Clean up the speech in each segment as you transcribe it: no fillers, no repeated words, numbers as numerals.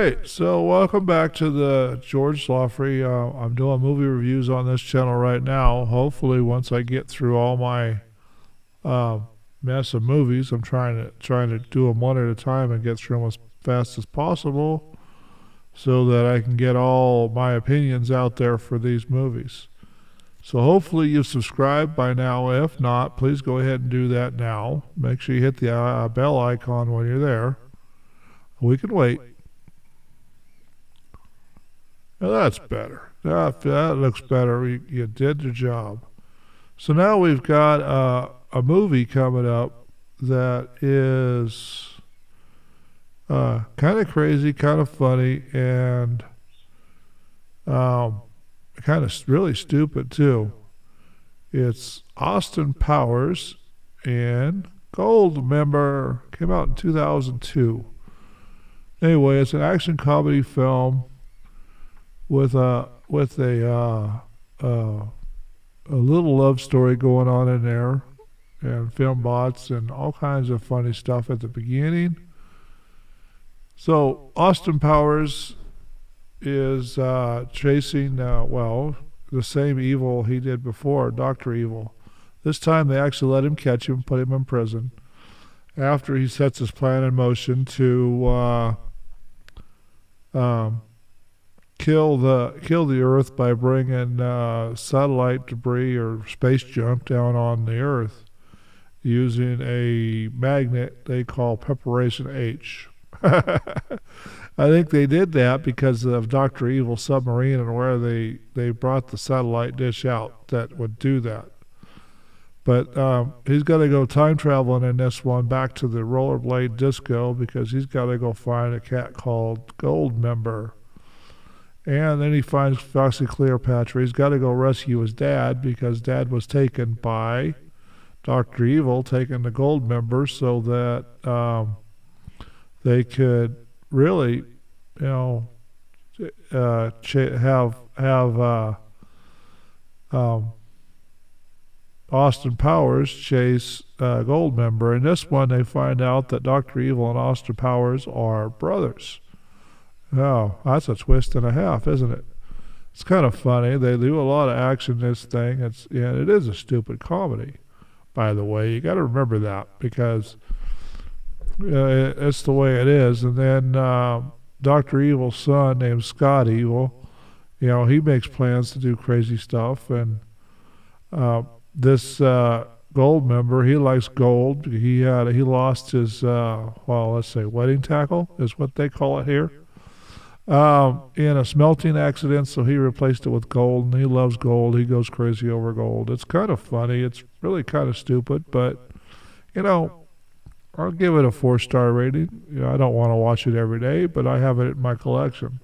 right, so welcome back to the George Lawfrey. I'm doing movie reviews on this channel right now. Hopefully, once I get through all my uh, mess of movies, I'm trying to do them one at a time and get through them as fast as possible, so that I can get all my opinions out there for these movies. So hopefully you've subscribed by now. If not, please go ahead and do that now. Make sure you hit the bell icon when you're there. We can wait. Now that's better. That looks better. You did your job. So now we've got a movie coming up that is kind of crazy, kind of funny, and kind of really stupid too. It's Austin Powers and Goldmember. Came out in 2002. Anyway, it's an action comedy film with a little love story going on in there, and film bots and all kinds of funny stuff at the beginning. So Austin Powers is chasing the same evil he did before, Dr. Evil. This time they actually let him catch him, put him in prison, after he sets his plan in motion to kill the Earth by bringing satellite debris or space junk down on the Earth using a magnet they call Preparation H. I think they did that because of Dr. Evil's submarine and where they brought the satellite dish out that would do that. But he's got to go time traveling in this one back to the rollerblade disco because he's got to go find a cat called Goldmember. And then he finds Foxy Cleopatra. He's got to go rescue his dad because dad was taken by Dr. Evil, taking the Goldmember so that they could really, have Austin Powers chase Goldmember. In this one, they find out that Dr. Evil and Austin Powers are brothers. Oh, that's a twist and a half, isn't it? It's kind of funny. They do a lot of action in this thing. It is a stupid comedy, by the way. You got to remember that because it's the way it is. And then Dr. Evil's son, named Scott Evil, he makes plans to do crazy stuff. And this Goldmember, he likes gold. He lost his let's say wedding tackle is what they call it here, in a smelting accident. So he replaced it with gold, and he loves gold. He goes crazy over gold. It's kind of funny. It's really kind of stupid, but I'll give it a 4-star rating. I don't want to watch it every day, but I have it in my collection.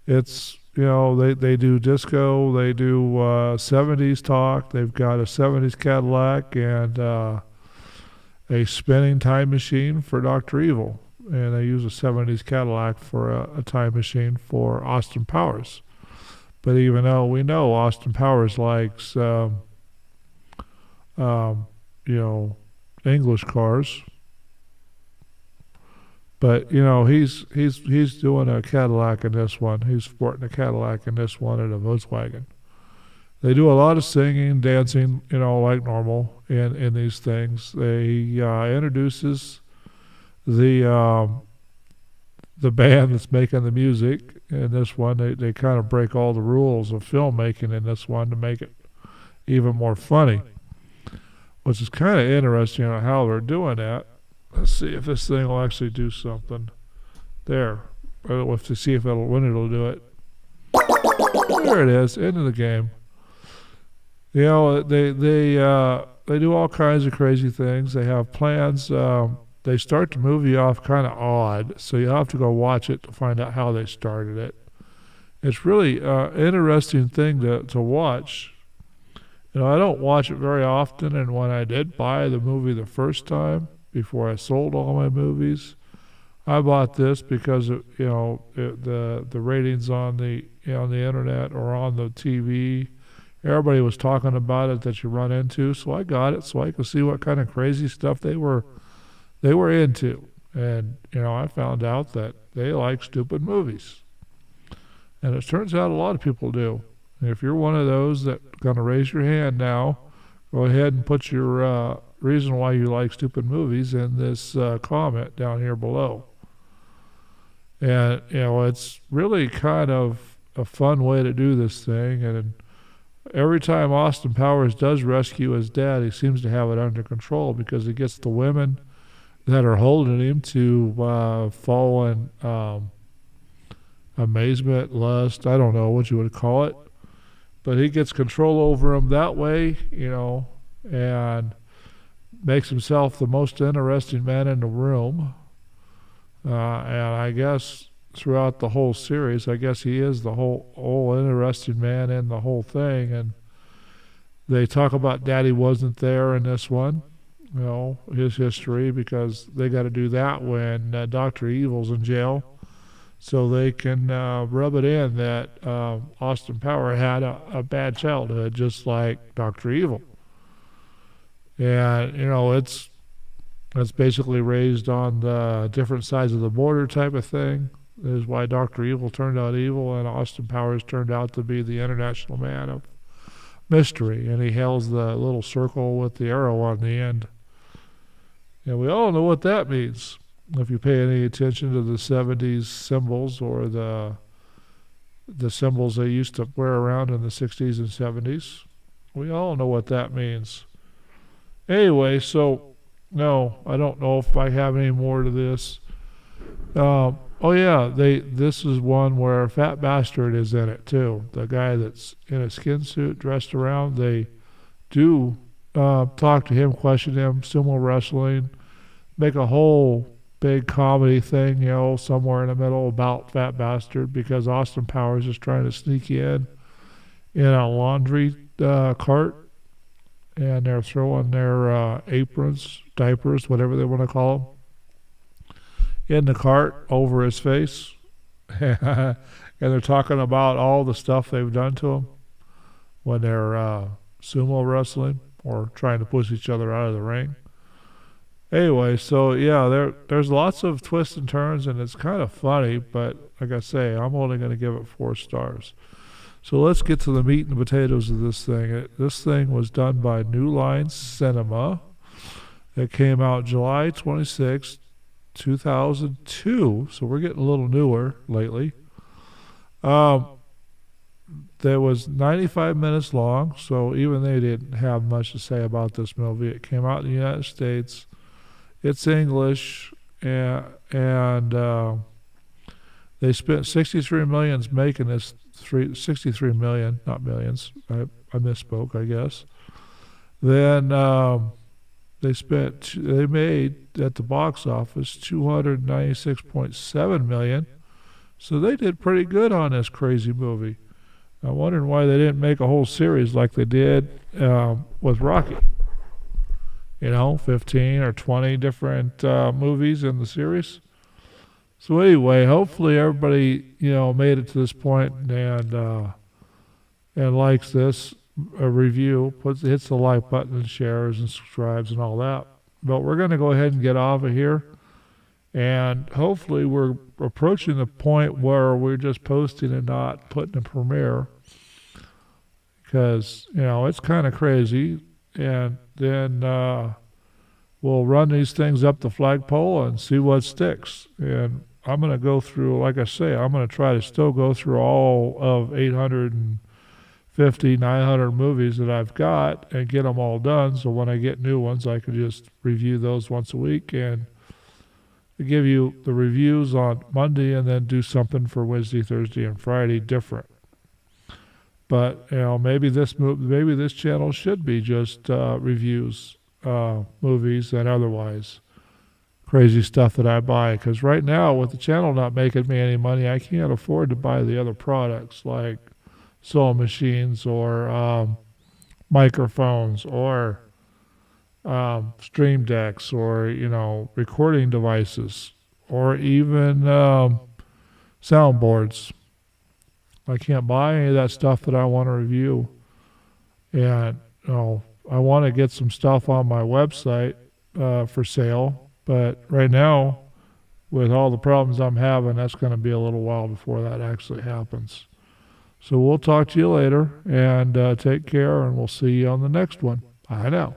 It's they do disco, they do 70s talk. They've got a 70s Cadillac and a spinning time machine for Dr. Evil. And they use a 70s Cadillac for a time machine for Austin Powers. But even though we know Austin Powers likes, English cars, but he's doing a Cadillac in this one. He's sporting a Cadillac in this one and a Volkswagen. They do a lot of singing, dancing, like normal in these things. They introduces the band that's making the music in this one. They kind of break all the rules of filmmaking in this one to make it even more funny, which is kind of interesting how they're doing that. Let's see if this thing will actually do something. There. We'll have to see when it'll do it. There it is. End of the game. They do all kinds of crazy things. They have plans. They start the movie off kind of odd, so you have to go watch it to find out how they started it. It's really interesting thing to watch. I don't watch it very often, and when I did buy the movie the first time, before I sold all my movies, I bought this because the ratings on the internet or on the TV, everybody was talking about it that you run into. So I got it so I could see what kind of crazy stuff they were into. And, I found out that they like stupid movies. And it turns out a lot of people do. And if you're one of those that's going to raise your hand now, go ahead and put your reason why you like stupid movies in this comment down here below. And, it's really kind of a fun way to do this thing. And every time Austin Powers does rescue his dad, he seems to have it under control because he gets the women that are holding him to fall in amazement, lust, I don't know what you would call it. But he gets control over them that way, and makes himself the most interesting man in the room. And I guess throughout the whole series, I guess he is the whole interesting man in the whole thing. And they talk about Daddy wasn't there in this one, his history, because they got to do that when Dr. Evil's in jail. So they can rub it in that Austin Power had a bad childhood, just like Dr. Evil. And, it's basically raised on the different sides of the border type of thing. That is why Dr. Evil turned out evil, and Austin Powers turned out to be the international man of mystery. And he hails the little circle with the arrow on the end. And we all know what that means. If you pay any attention to the 70s symbols or the symbols they used to wear around in the 60s and 70s, we all know what that means. Anyway, so, no, I don't know if I have any more to this. This is one where Fat Bastard is in it, too. The guy that's in a skin suit, dressed around, they do talk to him, question him, sumo wrestling, make a whole big comedy thing, somewhere in the middle about Fat Bastard, because Austin Powers is trying to sneak in a laundry cart, and they're throwing their aprons, diapers, whatever they want to call them, in the cart over his face. And they're talking about all the stuff they've done to him when they're sumo wrestling or trying to push each other out of the ring. Anyway, so there's lots of twists and turns, and it's kind of funny, but like I say, I'm only going to give it 4 stars. So let's get to the meat and potatoes of this thing. This thing was done by New Line Cinema. It came out July 26, 2002, so we're getting a little newer lately. There was 95 minutes long, so even they didn't have much to say about this movie. It came out in the United States. It's English, and they spent $63 million making this. 63 million, not millions. I misspoke, I guess. Then they made at the box office $296.7 million. So they did pretty good on this crazy movie. I'm wondering why they didn't make a whole series like they did with Rocky. 15 or 20 different movies in the series. So anyway, hopefully everybody, made it to this point and likes this review, hits the like button and shares and subscribes and all that. But we're going to go ahead and get off of here. And hopefully we're approaching the point where we're just posting and not putting a premiere. Because, it's kind of crazy. And then we'll run these things up the flagpole and see what sticks. And I'm going to go through, like I say, I'm going to try to still go through all of 850, 900 movies that I've got and get them all done. So when I get new ones, I can just review those once a week and give you the reviews on Monday and then do something for Wednesday, Thursday, and Friday different. But, maybe this channel should be just reviews, movies and otherwise crazy stuff that I buy. Because right now, with the channel not making me any money, I can't afford to buy the other products like sewing machines or microphones or stream decks or, recording devices or even soundboards. I can't buy any of that stuff that I want to review. And, I want to get some stuff on my website for sale. But right now, with all the problems I'm having, that's going to be a little while before that actually happens. So we'll talk to you later, and take care, and we'll see you on the next one. Bye now.